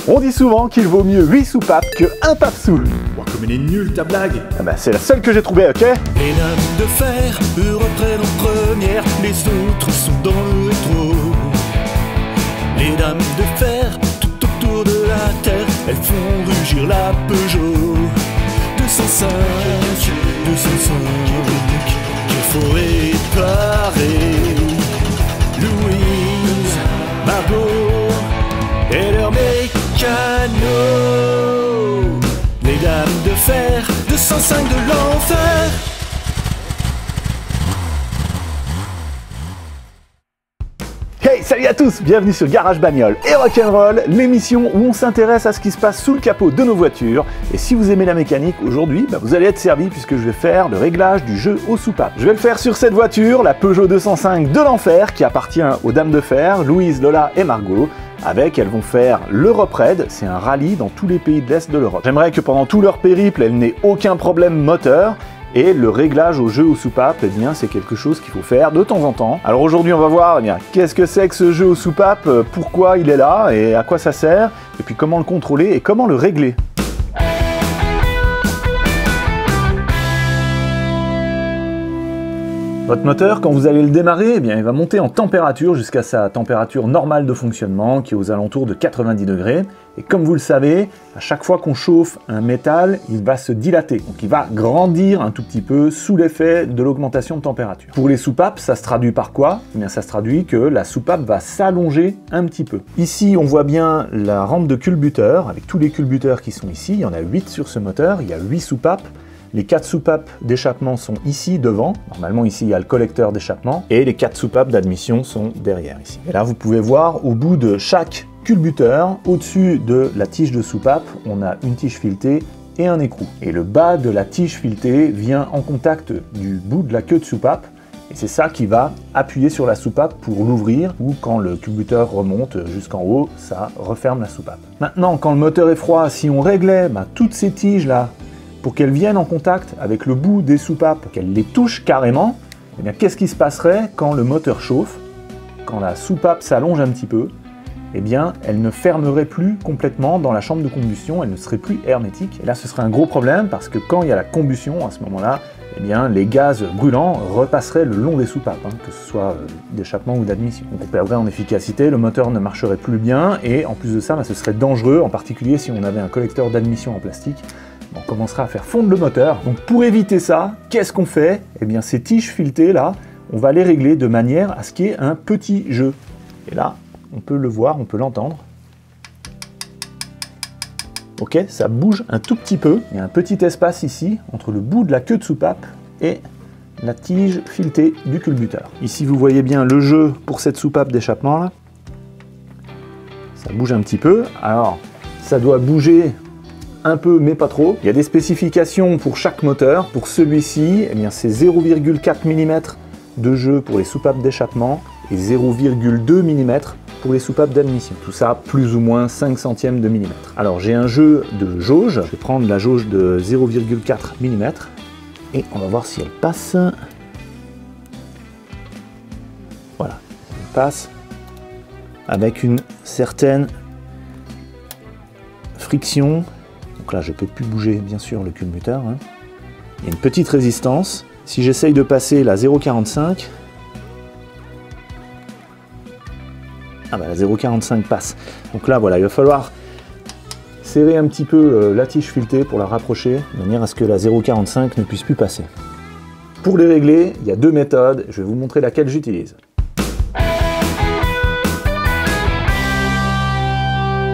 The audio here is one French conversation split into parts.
On dit souvent qu'il vaut mieux 8 soupapes que 1 pape-sou. Oh, comme elle est nulle ta blague. Ah bah, c'est la seule que j'ai trouvée, ok? Les lames de fer reprennent en première, les autres sont dans le rétro. Les dames de fer tout autour de la terre, elles font rugir la Peugeot 205, 205 qu'il faut réparer. Louise, Margot et leur mécano. Les dames de fer 205 de l'enfer. Hey, salut à tous, bienvenue sur Garage Bagnole et Rock'n'Roll, l'émission où on s'intéresse à ce qui se passe sous le capot de nos voitures. Et si vous aimez la mécanique, aujourd'hui, vous allez être servi puisque je vais faire le réglage du jeu aux soupapes. Je vais le faire sur cette voiture, la Peugeot 205 de l'enfer, qui appartient aux dames de fer, Louise, Lola et Margot. Avec, elles vont faire l'Europe Raid, c'est un rallye dans tous les pays de l'Est de l'Europe. J'aimerais que pendant tout leur périple, elles n'aient aucun problème moteur. Et le réglage au jeu aux soupapes, eh bien, c'est quelque chose qu'il faut faire de temps en temps. Alors aujourd'hui, on va voir qu'est-ce que c'est que ce jeu aux soupapes, pourquoi il est là et à quoi ça sert, et puis comment le contrôler et comment le régler. Votre moteur, quand vous allez le démarrer, eh bien, il va monter en température jusqu'à sa température normale de fonctionnement, qui est aux alentours de 90 degrés. Et comme vous le savez, à chaque fois qu'on chauffe un métal, il va se dilater. Donc il va grandir un tout petit peu sous l'effet de l'augmentation de température. Pour les soupapes, ça se traduit par quoi? Eh bien, ça se traduit que la soupape va s'allonger un petit peu. Ici, on voit bien la rampe de culbuteur, avec tous les culbuteurs qui sont ici. Il y en a 8 sur ce moteur, il y a 8 soupapes. Les 4 soupapes d'échappement sont ici devant. Normalement, ici, il y a le collecteur d'échappement. Et les 4 soupapes d'admission sont derrière ici. Et là, vous pouvez voir, au bout de chaque culbuteur, au-dessus de la tige de soupape, on a une tige filetée et un écrou. Et le bas de la tige filetée vient en contact du bout de la queue de soupape. Et c'est ça qui va appuyer sur la soupape pour l'ouvrir, ou quand le culbuteur remonte jusqu'en haut, ça referme la soupape. Maintenant, quand le moteur est froid, si on réglait toutes ces tiges-là, pour qu'elles viennent en contact avec le bout des soupapes, qu'elles les touchent carrément, eh bien, qu'est-ce qui se passerait quand le moteur chauffe? Quand la soupape s'allonge un petit peu, eh bien, elle ne fermerait plus complètement dans la chambre de combustion, elle ne serait plus hermétique. Et là, ce serait un gros problème, parce que quand il y a la combustion, à ce moment-là, eh bien, les gaz brûlants repasseraient le long des soupapes, que ce soit d'échappement ou d'admission. Donc on perdrait en efficacité, le moteur ne marcherait plus bien, et en plus de ça, ce serait dangereux, en particulier si on avait un collecteur d'admission en plastique. On commencera à faire fondre le moteur. Donc pour éviter ça, qu'est-ce qu'on fait? Eh bien, ces tiges filetées là, on va les régler de manière à ce qu'il y ait un petit jeu. Et là, on peut le voir, on peut l'entendre. Ok, ça bouge un tout petit peu. Il y a un petit espace ici entre le bout de la queue de soupape et la tige filetée du culbuteur. Ici, vous voyez bien le jeu pour cette soupape d'échappement là. Ça bouge un petit peu. Alors, ça doit bouger un peu, mais pas trop. Il y a des spécifications pour chaque moteur. Pour celui-ci, eh bien, c'est 0,4 mm de jeu pour les soupapes d'échappement et 0,2 mm pour les soupapes d'admission. Tout ça, plus ou moins 5 centièmes de millimètre. Alors, j'ai un jeu de jauge. Je vais prendre la jauge de 0,4 mm et on va voir si elle passe. Voilà, elle passe avec une certaine friction. Donc là, je ne peux plus bouger, bien sûr, le culbuteur. Il y a une petite résistance. Si j'essaye de passer la 0,45, la 0,45 passe. Donc là, voilà, il va falloir serrer un petit peu la tige filetée pour la rapprocher, de manière à ce que la 0,45 ne puisse plus passer. Pour les régler, il y a 2 méthodes. Je vais vous montrer laquelle j'utilise.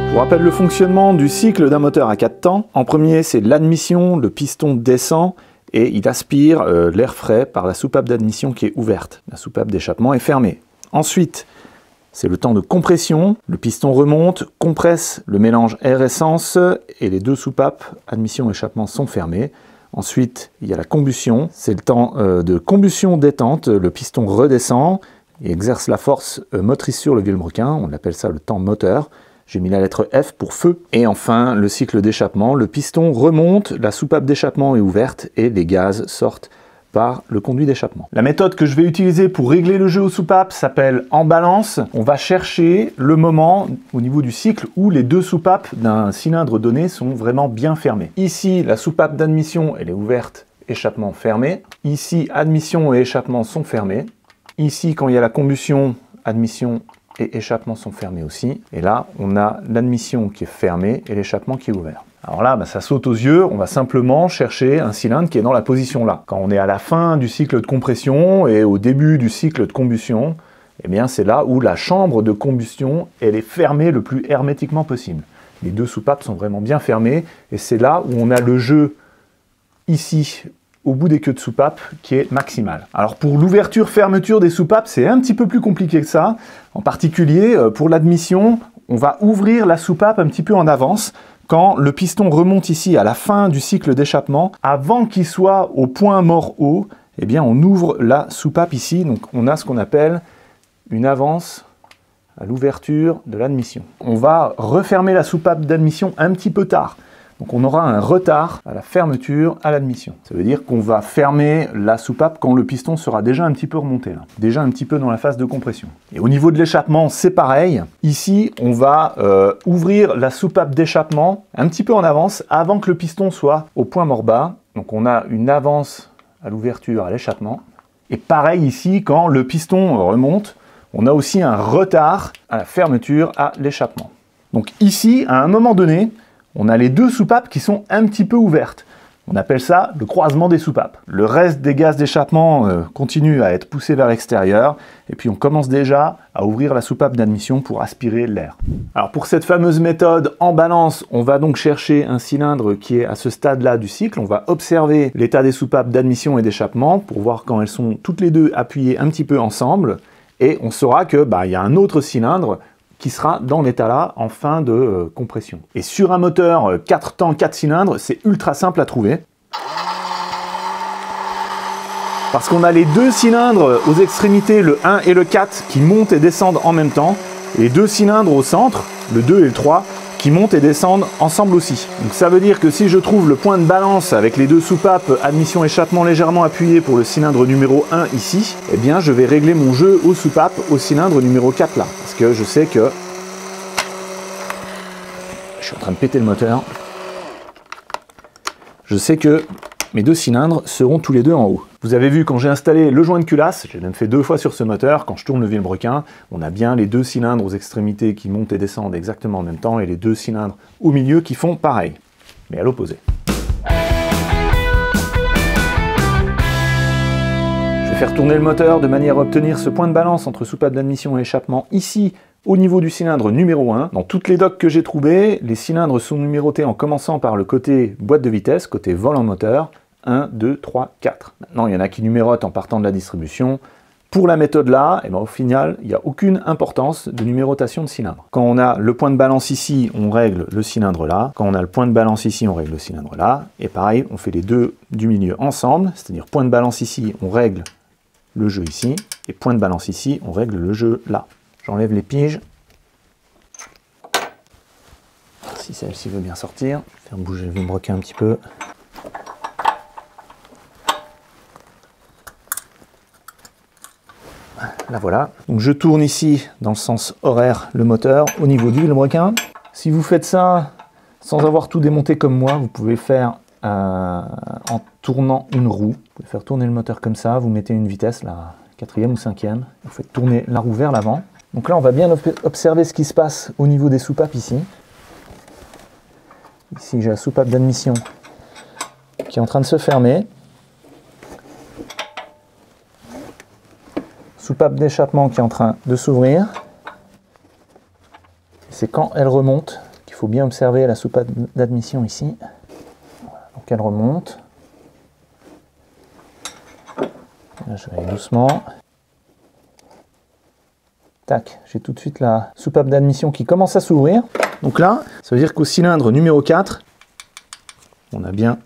Je vous rappelle le fonctionnement du cycle d'un moteur à 4 temps. En premier, c'est l'admission, le piston descend et il aspire l'air frais par la soupape d'admission qui est ouverte. La soupape d'échappement est fermée. Ensuite, c'est le temps de compression. Le piston remonte, compresse le mélange air-essence et les 2 soupapes admission-échappement sont fermées. Ensuite, il y a la combustion. C'est le temps de combustion-détente. Le piston redescend et exerce la force motrice sur le vilebrequin. On appelle ça le temps moteur. J'ai mis la lettre F pour feu. Et enfin, le cycle d'échappement. Le piston remonte, la soupape d'échappement est ouverte et les gaz sortent par le conduit d'échappement. La méthode que je vais utiliser pour régler le jeu aux soupapes s'appelle en balance. On va chercher le moment au niveau du cycle où les deux soupapes d'un cylindre donné sont vraiment bien fermées. Ici, la soupape d'admission, elle est ouverte, échappement fermé. Ici, admission et échappement sont fermés. Ici, quand il y a la combustion, admission et échappement sont fermés aussi. Et là, on a l'admission qui est fermée et l'échappement qui est ouvert. Alors là, ça saute aux yeux, on va simplement chercher un cylindre qui est dans la position là. Quand on est à la fin du cycle de compression et au début du cycle de combustion, eh bien c'est là où la chambre de combustion, elle est fermée le plus hermétiquement possible. Les deux soupapes sont vraiment bien fermées et c'est là où on a le jeu ici, au bout des queues de soupape, qui est maximal. Alors pour l'ouverture-fermeture des soupapes, c'est un petit peu plus compliqué que ça. En particulier, pour l'admission, on va ouvrir la soupape un petit peu en avance. Quand le piston remonte ici à la fin du cycle d'échappement, avant qu'il soit au point mort haut, eh bien on ouvre la soupape ici. Donc on a ce qu'on appelle une avance à l'ouverture de l'admission. On va refermer la soupape d'admission un petit peu tard. Donc on aura un retard à la fermeture à l'admission. Ça veut dire qu'on va fermer la soupape quand le piston sera déjà un petit peu remonté, là. Déjà un petit peu dans la phase de compression. Et au niveau de l'échappement, c'est pareil. Ici, on va ouvrir la soupape d'échappement un petit peu en avance, avant que le piston soit au point mort bas. Donc on a une avance à l'ouverture à l'échappement. Et pareil ici, quand le piston remonte, on a aussi un retard à la fermeture à l'échappement. Donc ici, à un moment donné, on a les deux soupapes qui sont un petit peu ouvertes. On appelle ça le croisement des soupapes. Le reste des gaz d'échappement continue à être poussé vers l'extérieur et puis on commence déjà à ouvrir la soupape d'admission pour aspirer l'air. Alors pour cette fameuse méthode en balance, on va donc chercher un cylindre qui est à ce stade-là du cycle. On va observer l'état des soupapes d'admission et d'échappement pour voir quand elles sont toutes les deux appuyées un petit peu ensemble et on saura que y a un autre cylindre qui sera dans l'état là en fin de compression. Et sur un moteur 4 temps 4 cylindres, c'est ultra simple à trouver. Parce qu'on a les deux cylindres aux extrémités, le 1 et le 4, qui montent et descendent en même temps. Et les deux cylindres au centre, le 2 et le 3, qui montent et descendent ensemble aussi. Donc ça veut dire que si je trouve le point de balance avec les deux soupapes admission-échappement légèrement appuyées pour le cylindre numéro 1 ici, eh bien je vais régler mon jeu aux soupapes au cylindre numéro 4 là. Parce que je sais que... Je suis en train de péter le moteur. Je sais que mes deux cylindres seront tous les deux en haut. Vous avez vu quand j'ai installé le joint de culasse, j'ai même fait 2 fois sur ce moteur, quand je tourne le vilebrequin, on a bien les deux cylindres aux extrémités qui montent et descendent exactement en même temps et les deux cylindres au milieu qui font pareil, mais à l'opposé. Je vais faire tourner le moteur de manière à obtenir ce point de balance entre soupape d'admission et échappement ici, au niveau du cylindre numéro 1. Dans toutes les docks que j'ai trouvées, les cylindres sont numérotés en commençant par le côté boîte de vitesse, côté volant moteur, 1, 2, 3, 4. Maintenant, il y en a qui numérotent en partant de la distribution. Pour la méthode là, au final, il n'y a aucune importance de numérotation de cylindre. Quand on a le point de balance ici, on règle le cylindre là. Quand on a le point de balance ici, on règle le cylindre là. Et pareil, on fait les deux du milieu ensemble, c'est-à-dire point de balance ici, on règle le jeu ici. Et point de balance ici, on règle le jeu là. J'enlève les piges. Si celle-ci veut bien sortir. Je vais faire bouger le vilebrequin un petit peu. Là voilà. Donc je tourne ici dans le sens horaire le moteur au niveau du vilebrequin. Si vous faites ça sans avoir tout démonté comme moi, vous pouvez faire en tournant une roue. Vous pouvez faire tourner le moteur comme ça, vous mettez une vitesse, la 4e ou 5e. Vous faites tourner la roue vers l'avant. Donc là on va bien observer ce qui se passe au niveau des soupapes ici. Ici j'ai la soupape d'admission qui est en train de se fermer. Soupape d'échappement qui est en train de s'ouvrir. C'est quand elle remonte qu'il faut bien observer la soupape d'admission ici. Voilà, donc elle remonte. Là je vais aller doucement. Tac, j'ai tout de suite la soupape d'admission qui commence à s'ouvrir. Donc là, ça veut dire qu'au cylindre numéro 4, on a bien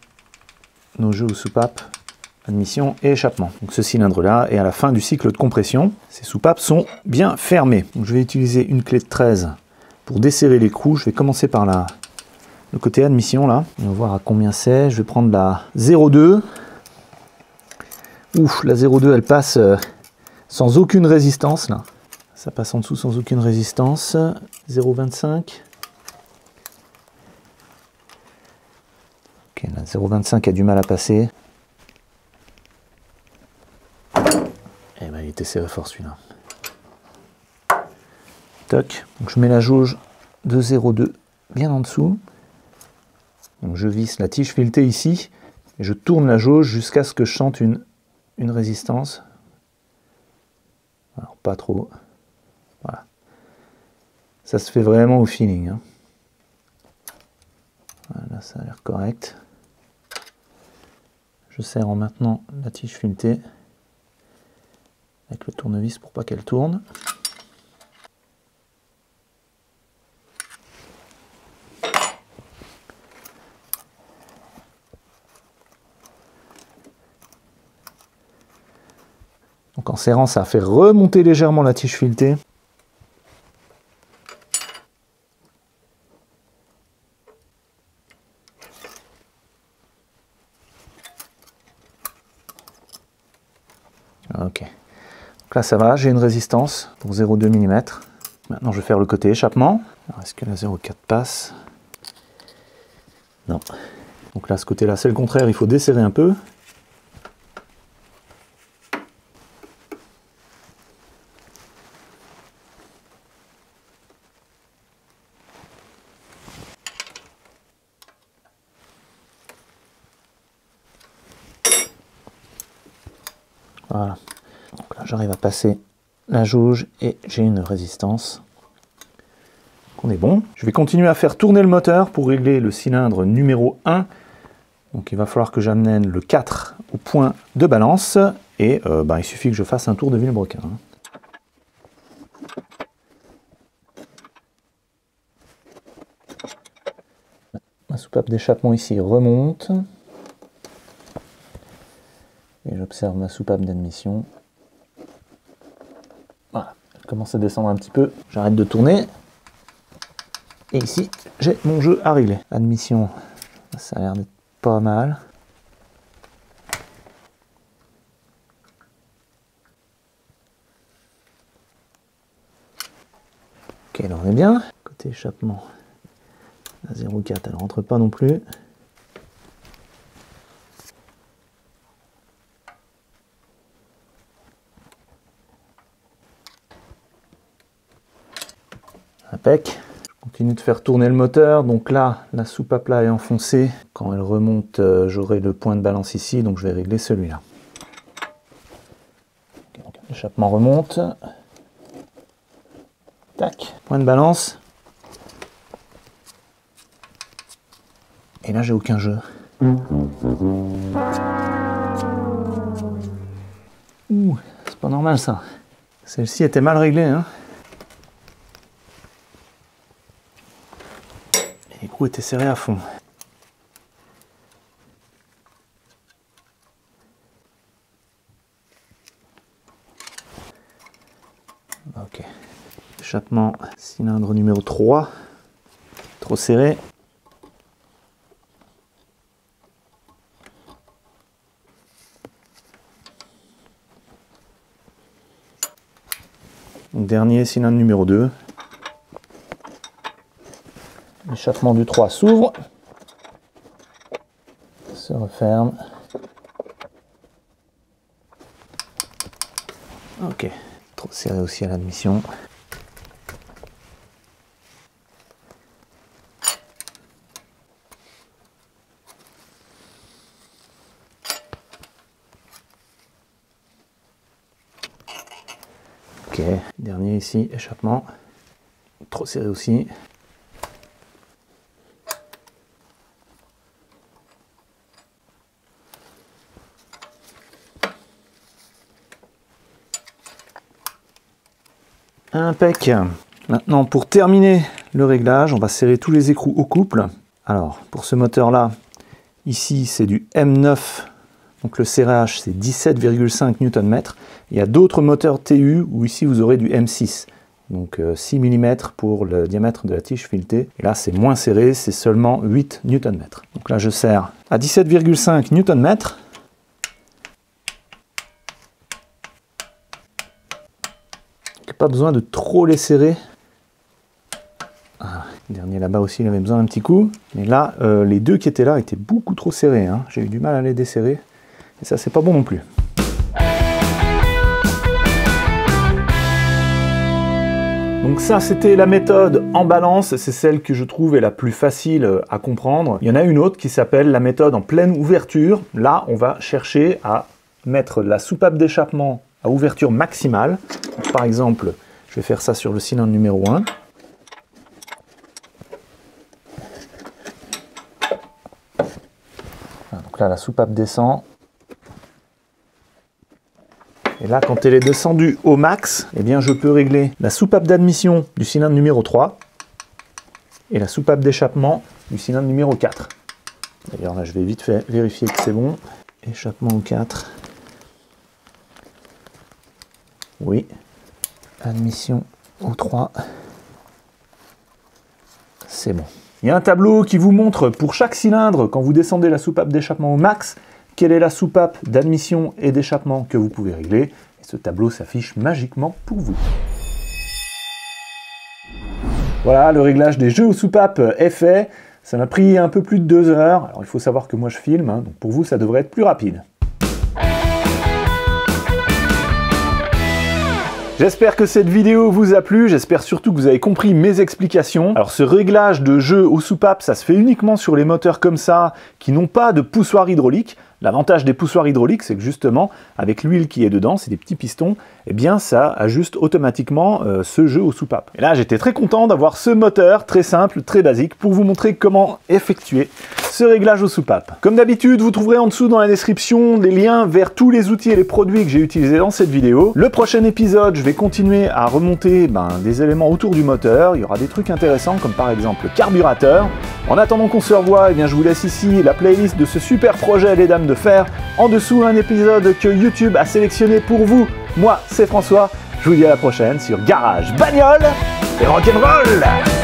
nos jeux aux soupapes admission et échappement. Donc ce cylindre-là est à la fin du cycle de compression. Ces soupapes sont bien fermées. Donc je vais utiliser une clé de 13 pour desserrer l'écrou. Je vais commencer par le côté admission là. On va voir à combien c'est. Je vais prendre la 0,2. Ouf, la 0,2 elle passe sans aucune résistance là. Ça passe en dessous sans aucune résistance. 0,25. Ok, la 0,25 a du mal à passer. Eh ben il était serré fort celui-là. Toc. Donc je mets la jauge de 0,2 bien en dessous. Donc je visse la tige filetée ici et je tourne la jauge jusqu'à ce que je sente une résistance. Alors pas trop. Voilà. Ça se fait vraiment au feeling. Hein. Voilà, ça a l'air correct. Je serre en maintenant la tige filetée avec le tournevis pour pas qu'elle tourne. Donc en serrant, ça fait remonter légèrement la tige filetée. Ok. Donc là ça va, j'ai une résistance pour 0,2 mm. Maintenant je vais faire le côté échappement. Est-ce que la 0,4 passe? Non. Donc là ce côté-là c'est le contraire, il faut desserrer un peu. Voilà. Donc là j'arrive à passer la jauge et j'ai une résistance. Donc on est bon. Je vais continuer à faire tourner le moteur pour régler le cylindre numéro 1. Donc il va falloir que j'amène le 4 au point de balance et il suffit que je fasse un tour de vilebrequin. Ma soupape d'échappement ici remonte. Et j'observe ma soupape d'admission. Voilà, elle commence à descendre un petit peu. J'arrête de tourner. Et ici, j'ai mon jeu à régler. Admission, ça a l'air d'être pas mal. Ok, là on est bien. Côté échappement, la 0,4, elle rentre pas non plus. Impec. Je continue de faire tourner le moteur. Donc là, la soupape là est enfoncée. Quand elle remonte, j'aurai le point de balance ici. Donc je vais régler celui-là. Okay, l'échappement remonte. Tac. Point de balance. Et là, j'ai aucun jeu. Ouh, c'est pas normal ça. Celle-ci était mal réglée, hein. Les coups étaient serrés à fond. Ok. Échappement, cylindre numéro 3. Trop serré. Dernier cylindre numéro 2. L'échappement du 3 s'ouvre, se referme. Ok, trop serré aussi à l'admission. Ok, dernier ici, échappement. Trop serré aussi. Impec. Maintenant, pour terminer le réglage, on va serrer tous les écrous au couple. Alors, pour ce moteur-là, ici, c'est du M9. Donc le serrage, c'est 17,5 Nm. Il y a d'autres moteurs TU où ici, vous aurez du M6. Donc 6 mm pour le diamètre de la tige filetée. Et là, c'est moins serré, c'est seulement 8 Nm. Donc là, je serre à 17,5 Nm. pas besoin de trop les serrer. Ah, le dernier là-bas aussi, il avait besoin d'un petit coup. Mais là, les deux qui étaient là étaient beaucoup trop serrés, hein. J'ai eu du mal à les desserrer. Et ça, c'est pas bon non plus. Donc ça, c'était la méthode en balance, c'est celle que je trouve est la plus facile à comprendre. Il y en a une autre qui s'appelle la méthode en pleine ouverture. Là, on va chercher à mettre la soupape d'échappement à ouverture maximale. Donc, par exemple, je vais faire ça sur le cylindre numéro 1. Donc là, la soupape descend. Et là, quand elle est descendue au max, eh bien, je peux régler la soupape d'admission du cylindre numéro 3 et la soupape d'échappement du cylindre numéro 4. D'ailleurs, là, je vais vite fait vérifier que c'est bon. Échappement au 4. Oui. Admission au 3. C'est bon. Il y a un tableau qui vous montre pour chaque cylindre, quand vous descendez la soupape d'échappement au max, quelle est la soupape d'admission et d'échappement que vous pouvez régler. Et ce tableau s'affiche magiquement pour vous. Voilà, le réglage des jeux aux soupapes est fait. Ça m'a pris un peu plus de 2 heures. Alors il faut savoir que moi je filme, hein, donc pour vous ça devrait être plus rapide. J'espère que cette vidéo vous a plu, j'espère surtout que vous avez compris mes explications. Alors ce réglage de jeu aux soupapes, ça se fait uniquement sur les moteurs comme ça, qui n'ont pas de poussoir hydraulique. L'avantage des poussoirs hydrauliques, c'est que justement, avec l'huile qui est dedans, c'est des petits pistons, eh bien ça ajuste automatiquement ce jeu aux soupapes. Et là, j'étais très content d'avoir ce moteur très simple, très basique, pour vous montrer comment effectuer ce réglage aux soupapes. Comme d'habitude, vous trouverez en dessous dans la description des liens vers tous les outils et les produits que j'ai utilisés dans cette vidéo. Le prochain épisode, je vais continuer à remonter des éléments autour du moteur. Il y aura des trucs intéressants, comme par exemple le carburateur. En attendant qu'on se revoie, eh bien, je vous laisse ici la playlist de ce super projet Les Dames de Fer. En dessous, un épisode que YouTube a sélectionné pour vous. Moi, c'est François. Je vous dis à la prochaine sur Garage Bagnole et Rock'n'Roll.